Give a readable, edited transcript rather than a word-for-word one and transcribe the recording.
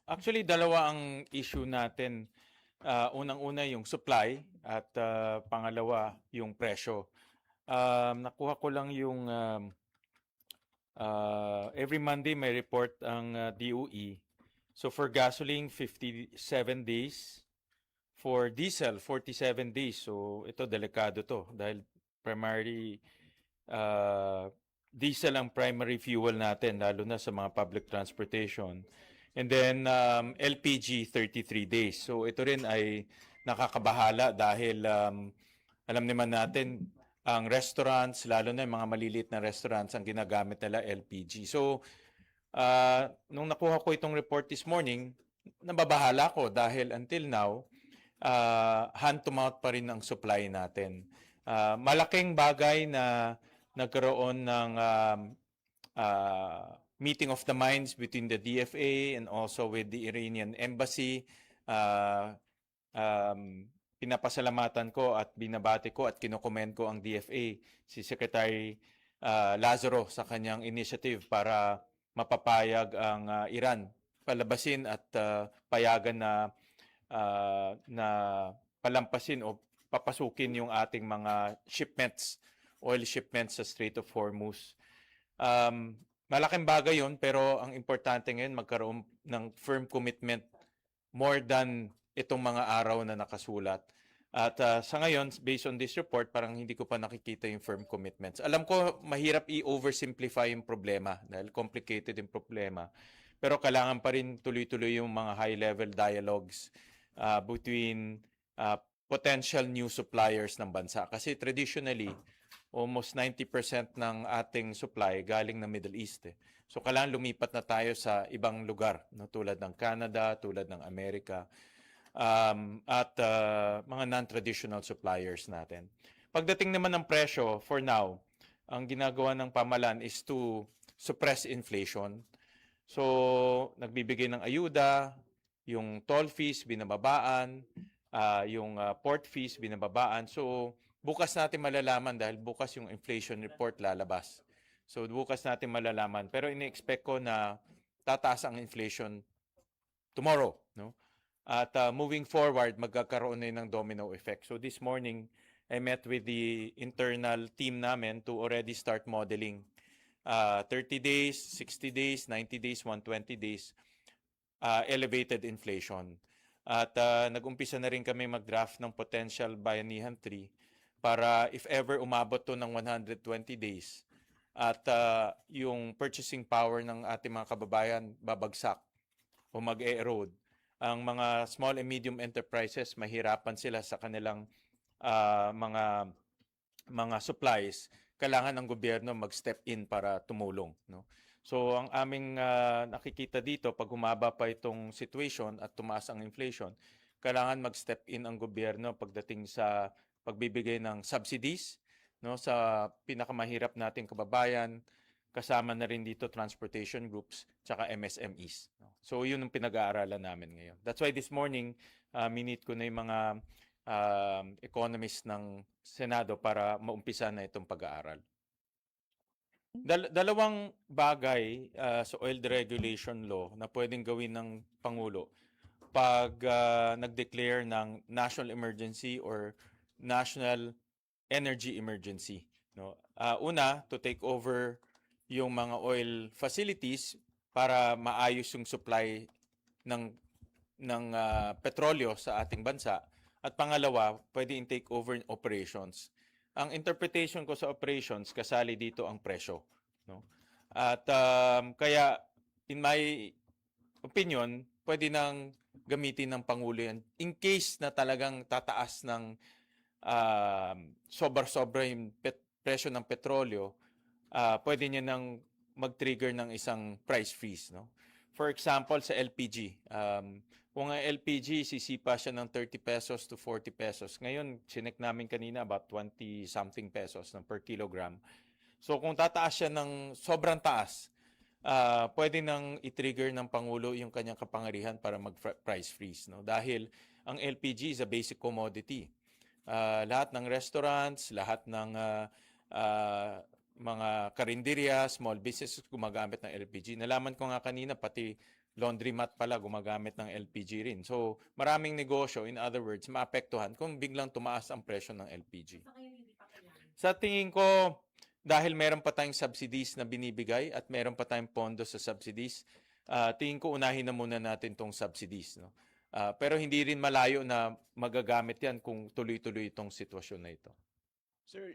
Actually, dalawa ang issue natin. Unang-una yung supply at pangalawa yung presyo. Nakuha ko lang yung every Monday may report ang DOE. So for gasoline, 57 days. For diesel, 47 days. So ito, delikado to dahil primarily uh, diesel ang primary fuel natin, lalo na sa mga public transportation. And then LPG 33 days. So ito rin ay nakakabahala dahil alam naman natin ang restaurants, lalo na yung mga maliliit na restaurants, ang ginagamit nila LPG. So nung nakuha ko itong report this morning, nababahala ko dahil until now, hand to mouth pa rin ang supply natin. Malaking bagay na nagkaroon ng meeting of the minds between the DFA and also with the Iranian embassy. Pinapasalamatan ko at binabati ko at kinokomment ko ang DFA, si Secretary Lazaro sa kanyang initiative para mapapayag ang Iran palabasin at payagan na palampasin o papasukin yung ating mga shipments, oil shipments sa Strait of Hormuz. Malaking bagay yun, pero ang importante ngayon magkaroon ng firm commitment more than itong mga araw na nakasulat. At sa ngayon, based on this report, parang hindi ko pa nakikita yung firm commitments. Alam ko mahirap i-oversimplify yung problema dahil complicated yung problema. Pero kailangan pa rin tuloy-tuloy yung mga high-level dialogues between potential new suppliers ng bansa. Kasi traditionally, almost 90% ng ating supply galing ng Middle East. So kailangan lumipat na tayo sa ibang lugar, no? Tulad ng Canada, tulad ng Amerika, at mga non-traditional suppliers natin. Pagdating naman ng presyo, for now, ang ginagawa ng pamahalaan is to suppress inflation. So, nagbibigay ng ayuda, yung toll fees binababaan, yung port fees binababaan. So, bukas natin malalaman dahil bukas yung inflation report lalabas. So, bukas natin malalaman. Pero ini-expect ko na tataas ang inflation tomorrow, no? At moving forward, magkakaroon na ng domino effect. So this morning, I met with the internal team namin to already start modeling 30 days, 60 days, 90 days, 120 days, elevated inflation. At nag-umpisa na rin kami mag-draft ng potential bayanihan 3 para if ever umabot to ng 120 days at yung purchasing power ng ating mga kababayan babagsak o mag-erode, ang mga small and medium enterprises mahirapan sila sa kanilang mga supplies, kailangan ng gobyerno mag-step in para tumulong, no? So ang aming nakikita dito, pag humaba pa itong situation at tumaas ang inflation, kailangan mag-step in ang gobyerno pagdating sa pagbibigay ng subsidies, no, sa pinakamahirap nating kababayan, kasama na rin dito transportation groups tsaka MSMEs. No? So yun ang pinag-aaralan namin ngayon. That's why this morning, minute ko na yung mga economists ng Senado para maumpisa na itong pag-aaral. Dalawang bagay sa oil deregulation law na pwedeng gawin ng Pangulo pag nag-declare ng national emergency or national energy emergency. No? Una, to take over yung mga oil facilities para maayos yung supply ng petrolyo sa ating bansa. At pangalawa, pwede in take over operations. Ang interpretation ko sa operations, kasali dito ang presyo. No? At kaya, in my opinion, pwede nang gamitin ng Pangulo yan in case na talagang tataas ng sobra-sobra yung presyo ng petrolyo, pwede niya nang mag-trigger ng isang price freeze. No? For example, sa LPG, kung ang LPG, sisipa siya ng 30 pesos to 40 pesos. Ngayon, sinek namin kanina about 20-something pesos per kilogram. So kung tataas siya ng sobrang taas, pwede nang i-trigger ng Pangulo yung kanyang kapangyarihan para mag-price freeze. No? Dahil ang LPG is a basic commodity. Lahat ng restaurants, lahat ng mga karinderya, small businesses gumagamit ng LPG. Nalaman ko nga kanina, pati laundromat pala gumagamit ng LPG rin. So, maraming negosyo, in other words, maapektuhan kung biglang tumaas ang presyo ng LPG. Sa tingin ko, dahil meron pa tayong subsidies na binibigay at meron pa tayong pondo sa subsidies, tingin ko unahin na muna natin tong subsidies. No? Pero hindi rin malayo na magagamit yan kung tuloy-tuloy itong sitwasyon na ito. Sir,